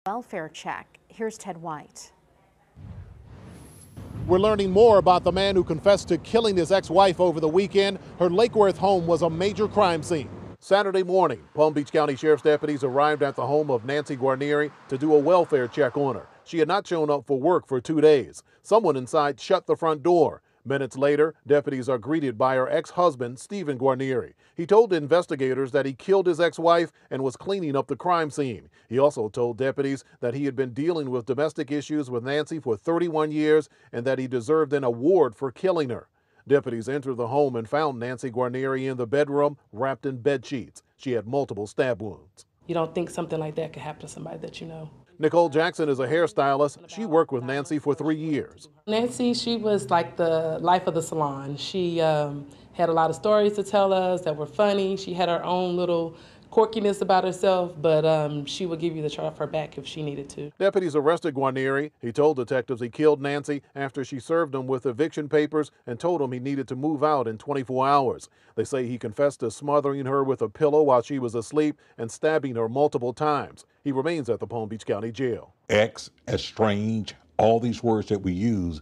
Welfare check. Here's Ted White. We're learning more about the man who confessed to killing his ex-wife over the weekend. Her Lake Worth home was a major crime scene. Saturday morning, Palm Beach County Sheriff's deputies arrived at the home of Nancy Guarnieri to do a welfare check on her. She had not shown up for work for 2 days. Someone inside shut the front door. Minutes later, deputies are greeted by her ex-husband, Stephen Guarnieri. He told investigators that he killed his ex-wife and was cleaning up the crime scene. He also told deputies that he had been dealing with domestic issues with Nancy for 31 years and that he deserved an award for killing her. Deputies entered the home and found Nancy Guarnieri in the bedroom, wrapped in bed sheets. She had multiple stab wounds. You don't think something like that could happen to somebody that you know. Nicole Jackson is a hairstylist. She worked with Nancy for 3 years. Nancy, she was like the life of the salon. She had a lot of stories to tell us that were funny. She had her own little quirkiness about herself, but she would give you the shirt off her back if she needed to. Deputies arrested Guarnieri. He told detectives he killed Nancy after she served him with eviction papers and told him he needed to move out in 24 hours. They say he confessed to smothering her with a pillow while she was asleep and stabbing her multiple times. He remains at the Palm Beach County Jail. Ex, estranged, all these words that we use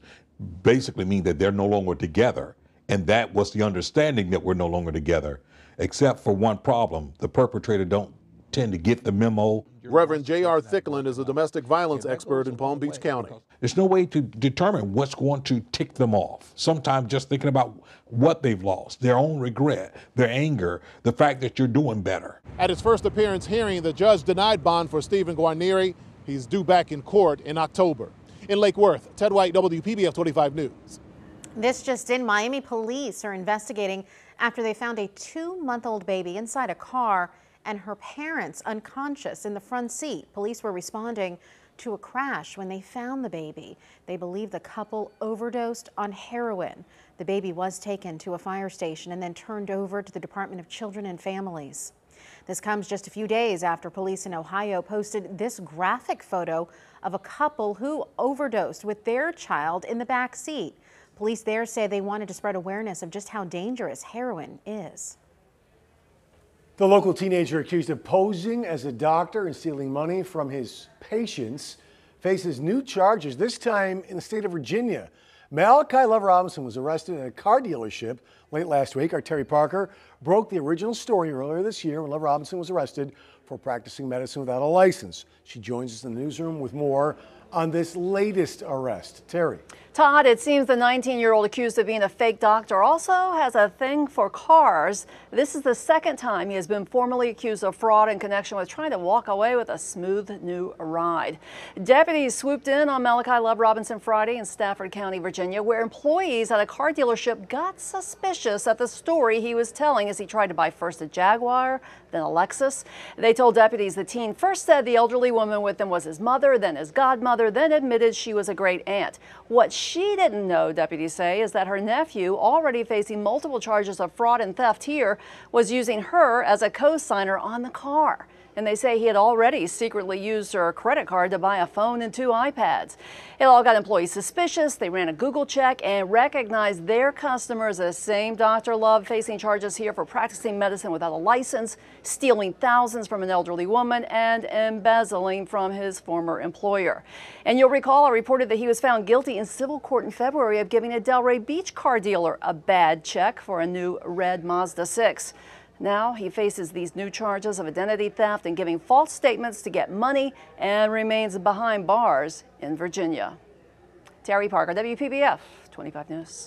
basically mean that they're no longer together. And that was the understanding, that we're no longer together. Except for one problem: the perpetrator don't tend to get the memo. Reverend J.R. Thicklin is a domestic violence expert in Palm Beach County. There's no way to determine what's going to tick them off. Sometimes just thinking about what they've lost, their own regret, their anger, the fact that you're doing better. At his first appearance hearing, the judge denied bond for Stephen Guarnieri. He's due back in court in October. In Lake Worth, Ted White, WPBF 25 News. This just in, Miami police are investigating after they found a 2-month-old baby inside a car and her parents unconscious in the front seat. Police were responding to a crash when they found the baby. They believe the couple overdosed on heroin. The baby was taken to a fire station and then turned over to the Department of Children and Families. This comes just a few days after police in Ohio posted this graphic photo of a couple who overdosed with their child in the back seat. Police there say they wanted to spread awareness of just how dangerous heroin is. The local teenager accused of posing as a doctor and stealing money from his patients faces new charges, this time in the state of Virginia. Malachi Love Robinson was arrested at a car dealership late last week. Our Terry Parker broke the original story earlier this year when Love Robinson was arrested for practicing medicine without a license. She joins us in the newsroom with more on this latest arrest. Terry. Todd, it seems the 19-year-old accused of being a fake doctor also has a thing for cars. This is the second time he has been formally accused of fraud in connection with trying to walk away with a smooth new ride. Deputies swooped in on Malachi Love Robinson Friday in Stafford County, Virginia, where employees at a car dealership got suspicious at the story he was telling as he tried to buy first a Jaguar, then a Lexus. They told deputies the teen first said the elderly woman with him was his mother, then his godmother, then admitted she was a great aunt. What she didn't know, deputies say, is that her nephew, already facing multiple charges of fraud and theft here, was using her as a co-signer on the car. And they say he had already secretly used her credit card to buy a phone and 2 iPads. It all got employees suspicious. They ran a Google check and recognized their customers as same Dr. Love, facing charges here for practicing medicine without a license, stealing thousands from an elderly woman, and embezzling from his former employer. And you'll recall I reported that he was found guilty in civil court in February of giving a Delray Beach car dealer a bad check for a new red Mazda 6. Now he faces these new charges of identity theft and giving false statements to get money and remains behind bars in Virginia. Terry Parker, WPBF 25 News.